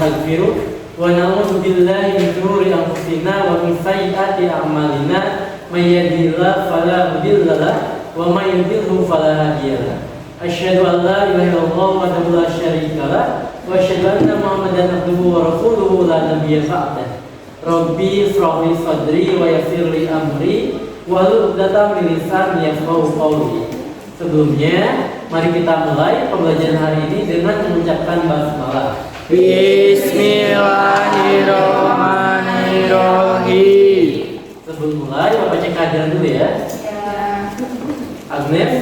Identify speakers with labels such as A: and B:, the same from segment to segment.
A: nastaghfiruh wa na'udzu billahi min shururi anfusina wa min sayyiati a'malina may yahdihillahu fala mudilla lahu wa may yudlil fala hadiya lahu. Asyhadu an la ilaha illallah wahdahu la syarika lahu wa asyhadu anna Muhammadan abduhu wa rasuluhu la nabiyya ba'dahu. Rabbi ishrah li sadri wa yassir li amri wahlul 'uqdatam min lisani yafqahu qawli. Sebelumnya, mari kita mulai pembelajaran hari ini dengan mengucapkan basmalah.
B: Bismillahirrahmanirrahim.
A: Sebelum mulai, Bapak cek kehadiran dulu ya. Agnes,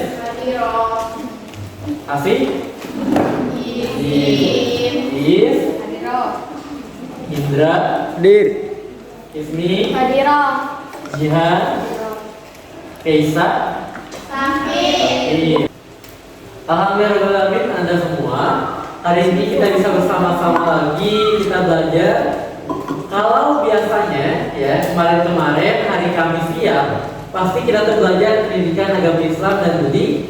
A: Asif, Is, Indra,
B: Dir.
A: Ismi, Jihan, Kaisa, Alhamdulillah Anda semua. Hari ini kita bisa bersama-sama lagi kita belajar. Kalau biasanya ya kemarin hari Kamis siang pasti kita tuh belajar pendidikan agama Islam dan budi.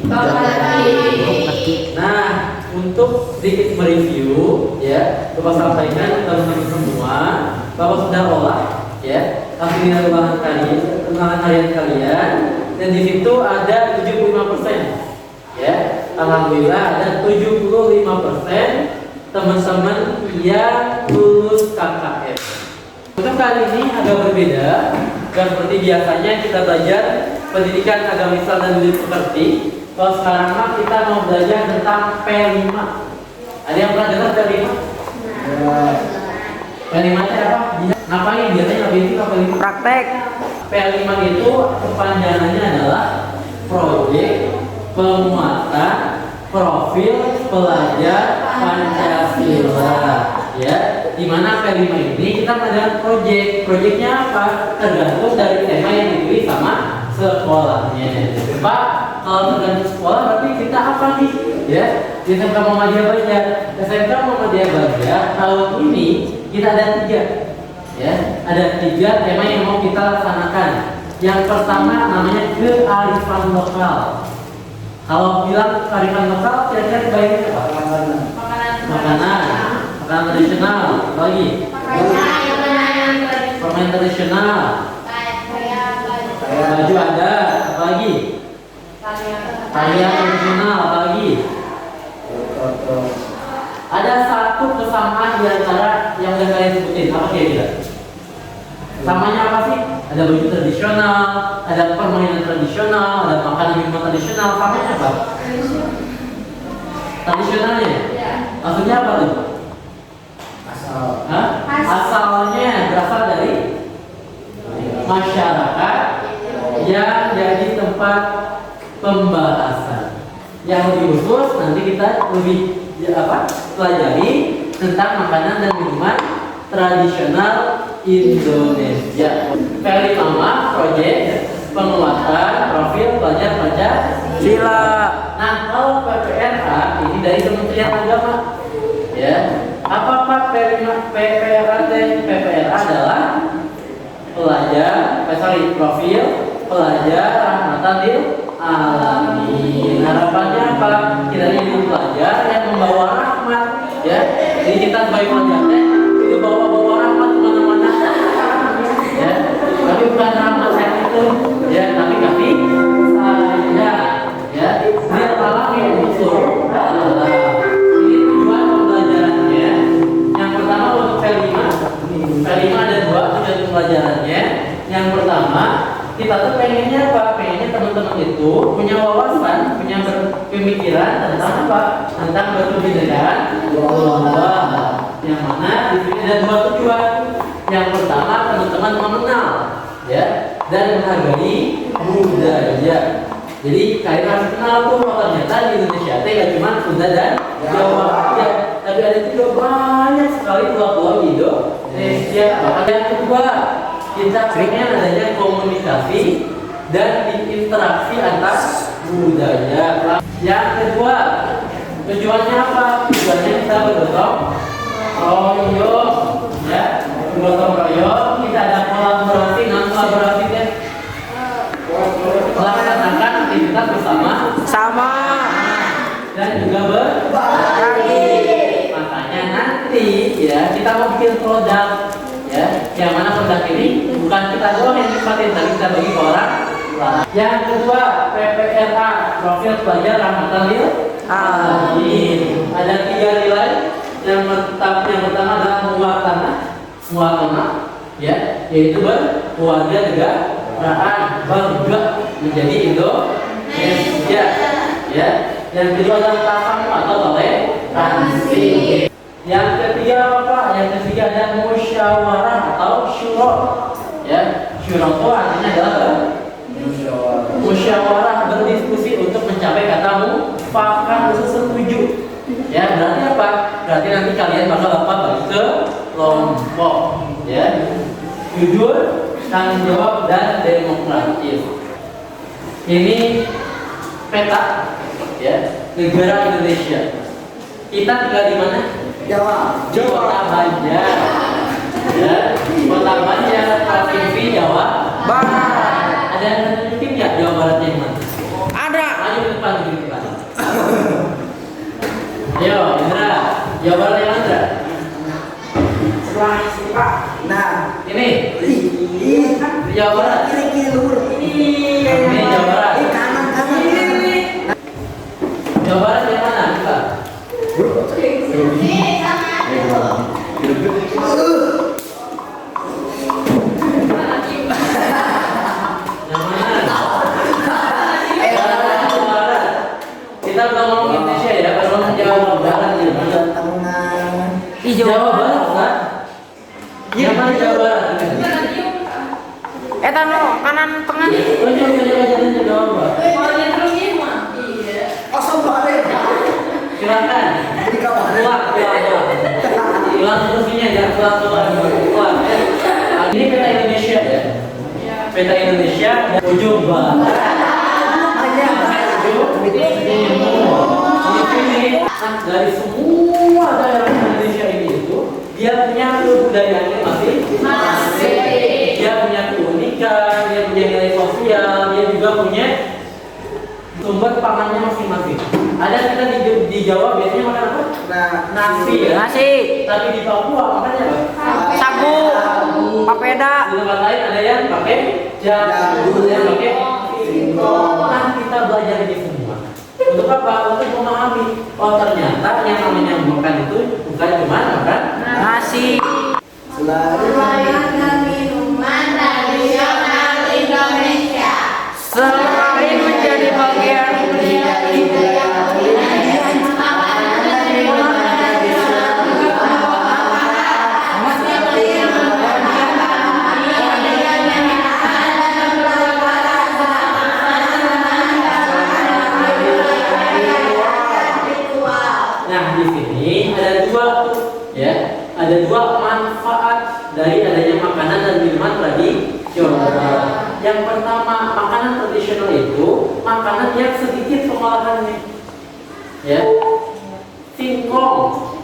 A: Nah, untuk sedikit mereview ya, Bapak sampaikan teman-teman semua, Bapak sudah olah ya hasil ulangan harian kalian, dan di situ ada 75%. Ya, alhamdulillah ada 75% teman-teman yang lulus KKM. Untuk kali ini agak berbeda. Dan seperti biasanya kita belajar pendidikan agama Islam dan budi pekerti. Kalau sekarang kita mau belajar tentang P5. Ada yang pernah dengar P5? P5 itu apa? Ngapain biasanya P5?
B: Praktek.
A: P5 itu kepanjangannya adalah proyek penguatan profil pelajar Pancasila, ya. Di mana P5 ini kita mengadakan proyeknya apa? Tergantung dari tema yang dipilih sama sekolahnya. Pak, kalau tergantung sekolah berarti kita apa nih? Ya, di SMK Muhammadiyah Banjar. SMK Muhammadiyah Banjar tahun ini kita ada 3. Ya, ada 3 tema yang mau kita laksanakan. Yang pertama namanya kearifan lokal. Kalau bilang kearifan lokal, kira-kira kebanyakan apa? Makanan tradisional, lagi. Permainan tradisional. Baju ada, apa lagi? Tarian tradisional, apa lagi? Ada satu kesamaan di antara yang udah kalian sebutin, apa kira-kira? Samanya apa sih? Ada baju tradisional, ada permainan tradisional, ada makanan minuman tradisional. Samanya apa? Tradisionalnya? Maksudnya apa tuh? Asalnya berasal dari masyarakat yang jadi tempat pembahasan. Yang lebih khusus nanti kita lebih pelajari tentang makanan dan minuman tradisional Indonesia. P5 proyek penguatan profil pelajar Pancasila. Nah, kalau PPRA ini dari Kementerian Agama. Ya. Apa Pak PPRA? PPRA adalah profil pelajar rahmatan lil alamin. Harapannya apa? Kita ini pelajar yang membawa rahmat, ya. Jadi kita sebagai pelajar itu bawa rahmat kemana-mana, ya. Tapi bukan rahmat saya itu, ya. Tapi saya, ya. Dia alamin betul. Ini tujuan pembelajarannya. Yang pertama untuk P5 ada 2 tujuan pembelajarannya. Yang pertama, kita tuh pengennya apa? Pengennya teman-teman itu punya wawasan, punya pemikiran tentang apa? Tentang berkebudayaan Allah. Yang mana di sini ada 2 tujuan. Yang pertama, teman-teman mengenal, ya, dan menghargai budaya. Jadi kalian harus kenal tuh ternyata di Indonesia gak cuma Sunda dan Jawa aja, tapi ada juga banyak sekali pulau-pulau di Indonesia. Yang kedua, kita pengen adanya komunikasi dan interaksi antar budaya. Yang kedua, tujuannya apa? Tujuannya kita bergotong royong, ya. Bergotong royong, kita ada kolaborasi, kolaborasinya melaksanakan aktivitas bersama dan juga berbagi. Makanya nanti ya kita kita mau bikin produk, ya, yang mana produk ini bukan kita doang yang nikmatin, tapi kita bagi ke orang. Yang kedua, PPRA, profil pelajar rahmatan lil alamin. Ada 3 nilai. Yang pertama adalah muatanah, ya, yaitu berkeluarga negaraan, bangga menjadi Indonesia, ya. Yang kedua adalah tafakum atau toleransi. Yang ketiga apa? Yang ketiga ada musyawarah atau syuro, ya. Syuro itu artinya adalah musyawarah, berdiskusi untuk mencapai kata mufakat, setuju. Ya, berarti apa? Berarti nanti kalian bakal bagi ke kelompok, ya. Jujur, tanggung jawab dan demokratis. Ini peta, ya, negara Indonesia. Kita tinggal di mana?
B: Jawa.
A: Di Kota Banjar, ya. Kota Banjar, provinsi Jawa Barat. Ada yang nunjukin nggak Jawa Baratnya yang mana?
B: Ada.
A: Ayo ke depan, ke depan. Ayo, Indra. Jawa Barat yang mana?
B: Sebelah sini, Pak. Nah,
A: Ini
B: ini
A: Jawa Barat.
B: kiri luhur.
A: Ini Jawa Barat.
B: Ini kanan.
A: Jawa Barat yang mana? Coba. Yang mana? Jawa Barat. Kita udah ngomong Indonesia ya, kalau ngomong Jawa Barat ya.
B: Tengah.
A: Jawa Barat, Pak. Yang mana Jawa Barat?
C: No, kanan tengah.
A: Coba Jawa Barat.
B: Kosong balik.
A: Silakan. Keluar. Hilang kursinya, jangan keluar. Ini peta Indonesia ya. Peta Indonesia ujung barat. Dari semua daerah Indonesia ini itu dia punya kebudayaannya masing-masing. Dia punya keunikan, dia punya nilai sosial, dia juga punya sumber pangannya masing-masing. Ada kita di Jawa biasanya makan apa? Nasi ya.
C: Nasi,
A: Tapi di Papua makannya apa?
C: sagu, papeda.
A: Di tempat lain ada yang pakai jagung, ada yang pakai singkong. Nah, kita belajar ini semua. Untuk apa? Untuk memahami. Oh, ternyata yang namanya makan itu bukan cuma makan
C: Nasi.
D: Makanan minuman tradisional Indonesia.
C: Selain menjadi bagian
A: Nah, di sini ada dua ya, ada dua manfaat dari adanya makanan dan minuman tradisional. Yang pertama, makanan tradisional itu makanan yang sedikit pengolahannya. Ya. Singkong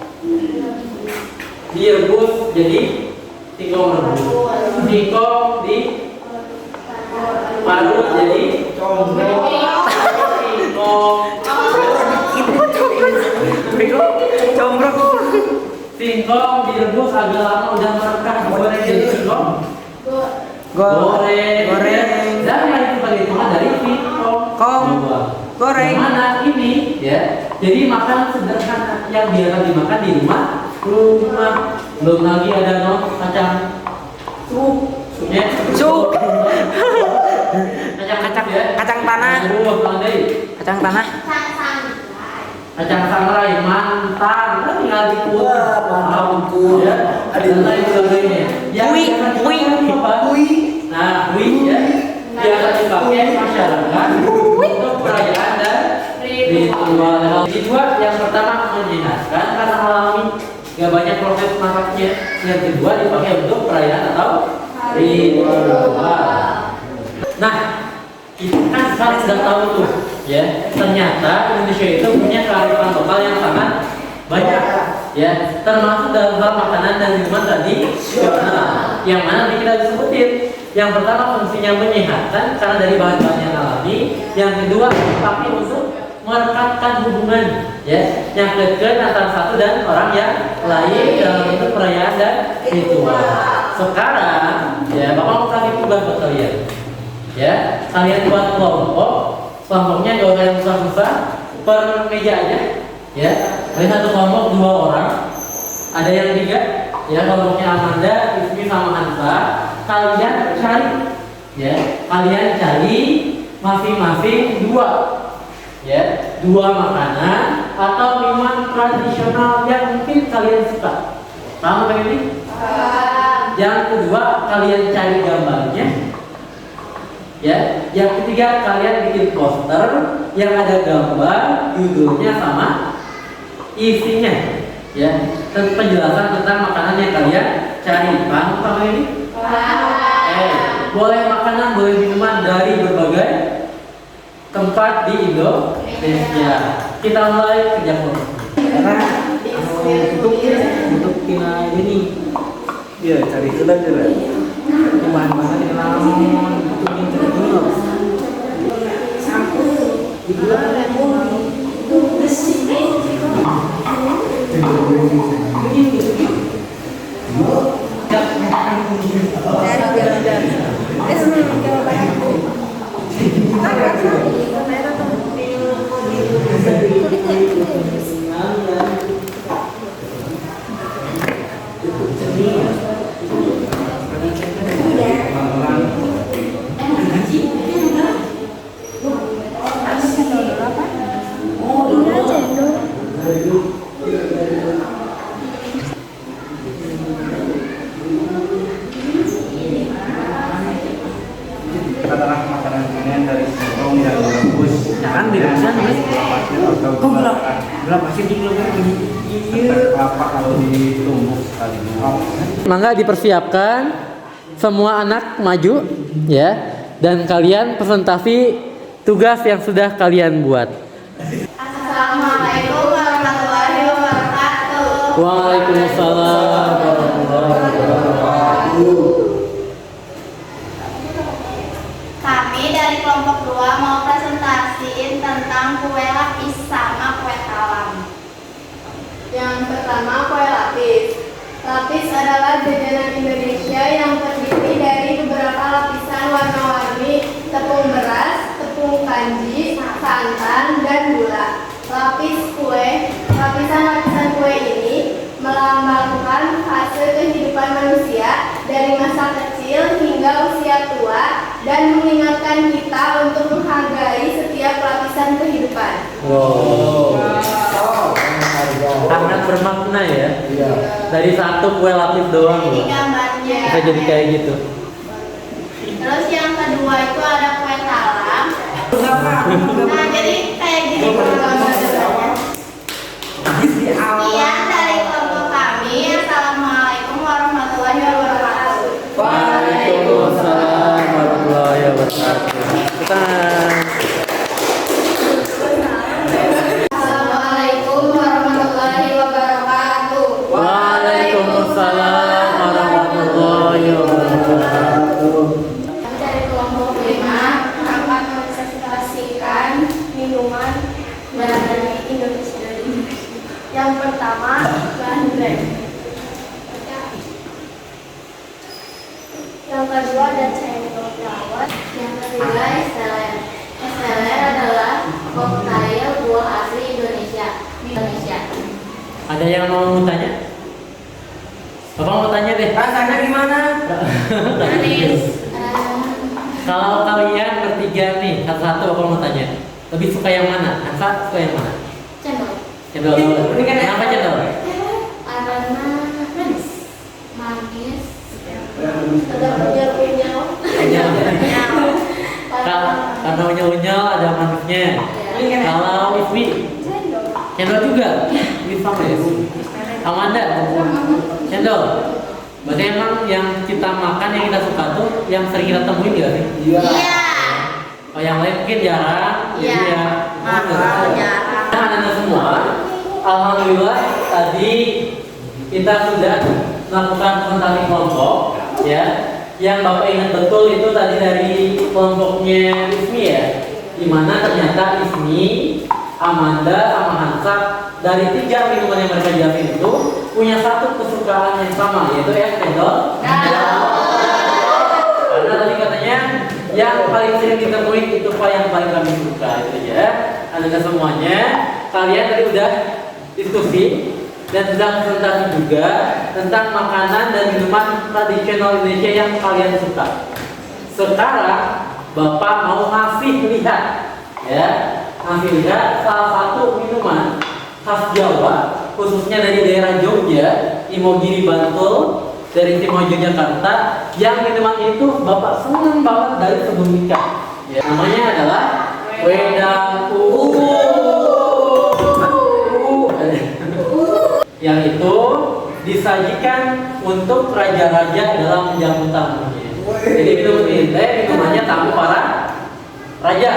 A: direbus jadi singkong rebus. Singkong di parut jadi singkong. Singkong direbus agak lama udah merekah, digoreng jadi singkong. Goreng. Dan hitung-hitungan dari singkong.
C: goreng.
A: Mana ini ya? Jadi makanan sederhana yang biasa dimakan di rumah. Belum lagi ada kacang ya.
C: Kacang tanah. Kacang tanah.
A: Kacang sangrai, mantan, kan tinggal dikukus. Ya. Ada lain sebagainya.
C: Kui.
A: Nah, ya. Biasa dipakai masyarakat untuk perayaan dan ritual. Kedua, yang pertama menyenangkan karena alami, gak banyak proses masaknya. Yang kedua dipakai untuk perayaan atau ritual. Nah, kita kan sudah tahu tuh, ya. Ternyata Indonesia itu punya kearifan lokal yang sangat banyak, ya. Termasuk dalam hal makanan dan minuman tadi, yang mana kita disebutin. Yang pertama fungsinya menyehatkan karena dari bahan-bahan yang alami. Yang kedua dipakai untuk merekatkan hubungan, ya, yang dekat antara satu dan orang yang lain dalam bentuk perayaan dan ritual. Sekarang, ya, Bapak mau kasih tugas buat kalian, ya, kalian buat kelompok, kelompoknya gak usah yang besar-besar, per meja aja, ya, dari satu kelompok 2 orang, ada yang 3, ya, kelompoknya Amanda, Ismi sama Hansa, kalian cari, ya, kalian cari masing-masing 2, ya, 2 makanan atau minuman tradisional yang mungkin kalian suka. Paham kan ini? Yang kedua, kalian cari gambarnya, ya. Yang ketiga, kalian bikin poster yang ada gambar, judulnya sama isinya, ya, dan penjelasan tentang makanan yang kalian cari. Paham ini? Boleh makanan, boleh minuman dari berbagai tempat di Indonesia. Kita mulai kerja kelompok.
B: Karena untuk kina ini ya cari sudah jelas. Bahan-bahan yang namun untuk dulu.
E: Katakanlah makanan ringan dari singkong yang direbus,
C: Jangan direbuskan, Mas.
E: atau
C: Belum masih di
E: kelapa kalau ditumbuk sekaligus.
A: Mangga dipersiapkan, semua anak maju, ya, dan kalian presentasi tugas yang sudah kalian buat.
D: Assalamualaikum warahmatullahi wabarakatuh.
A: Waalaikumsalam warahmatullahi wabarakatuh.
D: Kami dari kelompok 2 mau presentasiin tentang kue lapis sama kue talam. Yang pertama, kue lapis. Lapis adalah jajanan Indonesia yang terdiri dari beberapa lapisan warna-warni tepung beras, tepung kanji, santan, dan gula. Lapisan-lapisan kue ini melambangkan fase kehidupan manusia dari masa kecil hingga usia tua dan mengingatkan kita untuk menghargai setiap lapisan kehidupan.
A: Wow. Sangat bermakna ya. Dari satu kue lapis doang
D: Ini
A: loh.
D: gambarnya.
A: Bisa jadi kayak gitu.
D: Terus yang kedua itu ada kue talam. Nah, jadi kayak gini gambarnya. Sekian dari kelompok kami. Assalamualaikum warahmatullahi wabarakatuh.
A: Waalaikumsalam warahmatullahi wabarakatuh.
D: Assalamualaikum warahmatullahi wabarakatuh.
A: Waalaikumsalam warahmatullahi wabarakatuh.
D: Dari kelompok 5 akan mempresentasikan minuman dari Indonesia. Yang pertama, bandrek. Yang kedua ada cendol dawet. Yang ketiga esteller. Esteller adalah koktail buah asli Indonesia.
A: Ada yang mau tanya? Bapak mau tanya deh.
C: Rasanya gimana?
D: Manis.
A: Kalau kalian bertiga nih, satu-satu Bapak mau tanya. Lebih suka yang mana? Hansa suka yang mana?
D: Cendol.
A: Cendol.
C: Ini kan
A: Kenapa cendol?
D: Karena manis. Manis. Ada unyal-unyal.
A: Karena unyel-unyel ada manisnya. Kalau Ismi,
D: Cendol.
A: cendol juga. Ini sama ya. Amanda, cendol. Berarti emang yang kita makan, yang kita suka tuh yang sering kita temuin gak sih?
D: Iya.
A: Oh, yang lain mungkin jarang.
D: Iya.
A: Jadi ya.
D: Jarang.
A: Nah, anda semua, alhamdulillah tadi kita sudah melakukan presentasi kelompok, ya. Yang Bapak ingat betul itu tadi dari kelompoknya Ismi ya, dimana ternyata Ismi Amanda sama Hansa dari 3 minuman yang mereka jelasin itu punya satu kesukaan yang sama, yaitu es cendol. Karena tadi katanya yang paling sering ditemui itu Pak yang paling kami suka itu ya. Anda semuanya, kalian tadi udah diskusi dan sudah presentasi juga tentang makanan dan minuman tradisional Indonesia yang kalian suka. Sekarang Bapak mau ngasih lihat ya, ngasih lihat salah satu minuman khas Jawa, khususnya dari daerah Jogja, Imogiri Bantul, dari Timur Yogyakarta, yang minuman itu Bapak senang banget dari sebelum nikah. Ya, namanya adalah wedang uwu. Yang itu disajikan untuk raja-raja dalam menjamu tamunya. Jadi minuman ini minumannya tamu para raja,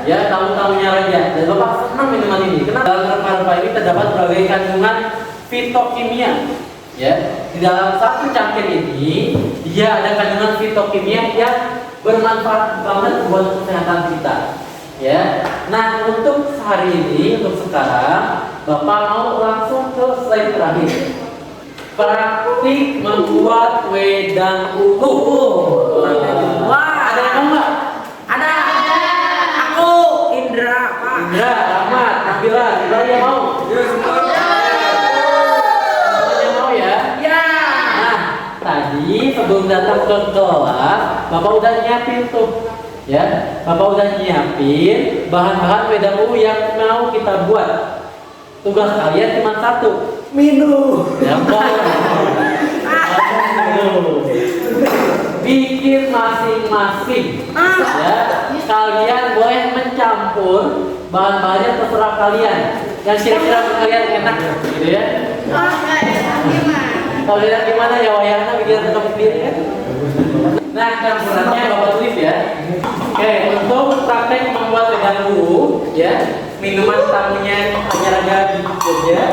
A: ya tamu-tamunya raja. Dan Bapak senang minuman ini. Karena dalam rempah-rempah ini terdapat berbagai kandungan fitokimia. Ya, di dalam satu cangkir ini dia ada kandungan fitokimia yang bermanfaat banget buat kesehatan kita. Ya, nah untuk hari ini, untuk sekarang, Bapak mau langsung ke slide terakhir. Praktik membuat wedang uwu. Wah, ada yang mau nggak?
C: Ada. Aku Indra, Pak.
A: Indra, Ahmad, Nabila, yang mau? Tadi sebelum datang ke kelas, Bapak udah nyiapin tuh, ya. Bapak udah nyiapin bahan-bahan wedang uwu yang mau kita buat. Tugas kalian cuma satu, minum. Ya, bikin masing-masing. Ya, kalian boleh mencampur bahan-bahannya terserah kalian. Yang kira-kira kalian enak, gitu ya. Kalau lihat gimana ya wayangnya bikin tetap sendiri ya. Nah campurannya Bapak tulis ya. Oke, untuk praktek membuat wedang uwu ya, minuman tamunya raja-raja di Jogja.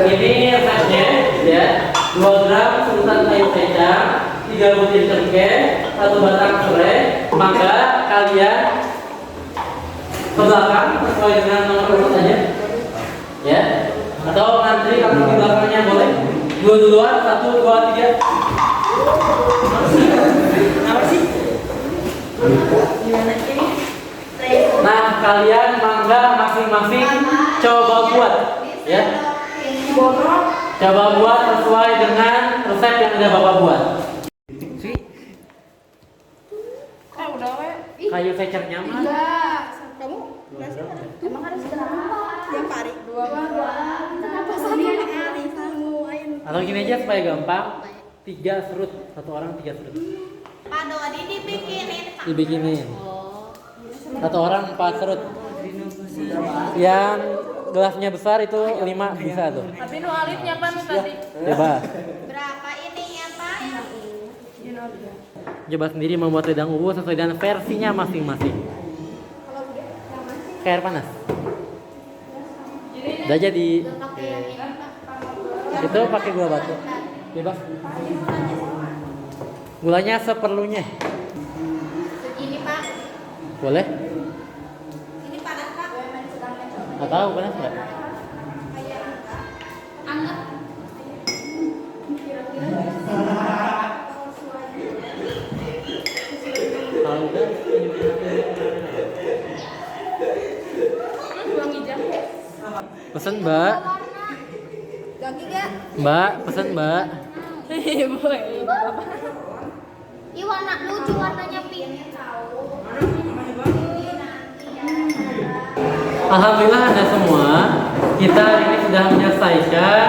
A: Ini resepnya ya, 2 gram susunan kayu kecap, 3 butir cengkeh, 1 batang serai. Maka kalian ke belakang sesuai dengan nomor urut saja ya, atau ngantri kamu di belakangnya boleh. 2 duluan, 1, 2, 3.
C: Apa sih?
A: Nah, kalian mangga masing-masing coba buat, ya. Coba buat sesuai dengan resep yang udah Bapak buat. Kayu secernya mah.
D: Kamu emang harus berapa? Yang pari 2. Kenapa sama
A: Atau gini aja supaya gampang, 3 serut, 1 orang 3 serut.
D: Pak Dodi dibikinin.
A: Dibikinin. 1 orang 4 serut. Yang gelasnya besar itu 5 bisa tuh.
F: Tapi nu alifnya apa nu tadi?
A: Coba.
D: Berapa ininya Pak?
A: Coba sendiri membuat wedang uwu sesuai dengan versinya masing-masing. Kayak air panas. Udah jadi. Itu pakai gula batu. Bebas. Gulanya seperlunya.
D: Segini Pak.
A: Boleh?
D: Ini panas Pak.
A: Nggak tahu panas nggak?
D: Anget.
A: Kalau udah pesen Mbak. Mbak, pesen Mbak.
D: Ih warna lucu, warnanya pink.
A: Alhamdulillah Anda semua, kita hari ini sudah menyelesaikan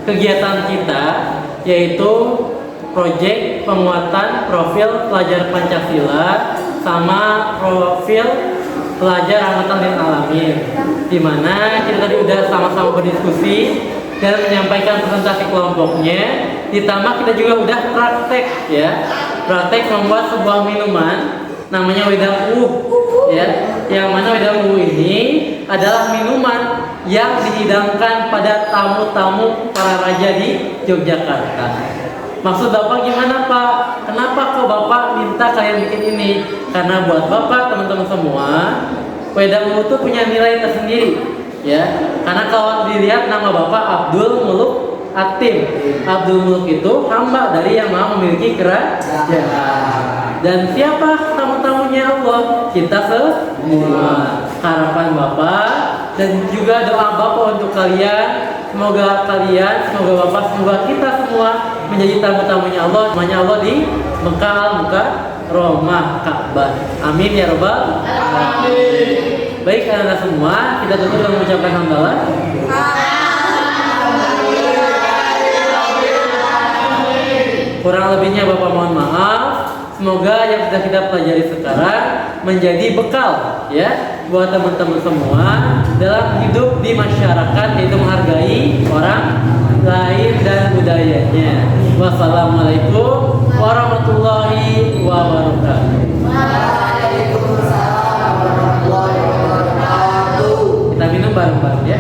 A: kegiatan kita, yaitu proyek penguatan profil pelajar Pancasila sama profil pelajar Rahmatan lil Alamin, di mana kita tadi udah sama-sama berdiskusi dan menyampaikan presentasi kelompoknya. Ditambah kita juga udah praktek ya, praktek membuat sebuah minuman namanya wedang uwu ya, yang mana wedang uwu ini adalah minuman yang dihidangkan pada tamu-tamu para raja di Yogyakarta. Maksud Bapak gimana Pak? Kenapa kok Bapak minta kalian bikin ini? Karena buat Bapak, teman-teman semua, Wedang Muluk itu punya nilai tersendiri, ya. Karena kalau dilihat nama Bapak Abdul Muluk Atim, Abdul Muluk itu hamba dari yang Maha memiliki kerajaan. Dan siapa tamu-tamunya Allah? Kita semua. Harapan Bapak dan juga doa Bapak untuk kalian, semoga Bapak, semoga kita semua menjadi tamu-tamunya Allah, semuanya Allah di Mekah Al-Mukarramah Ka'bah. Amin ya rabbal alamin. Baik anak-anak semua, kita tutup dengan mengucapkan hamdalah. Kurang lebihnya Bapak mohon maaf. Semoga yang sudah kita pelajari sekarang menjadi bekal ya buat teman-teman semua dalam hidup di masyarakat, yaitu menghargai orang lain dan budayanya. Wassalamualaikum warahmatullahi wabarakatuh.
C: Waalaikumsalam warahmatullahi wabarakatuh.
A: Kita minum bareng-bareng ya.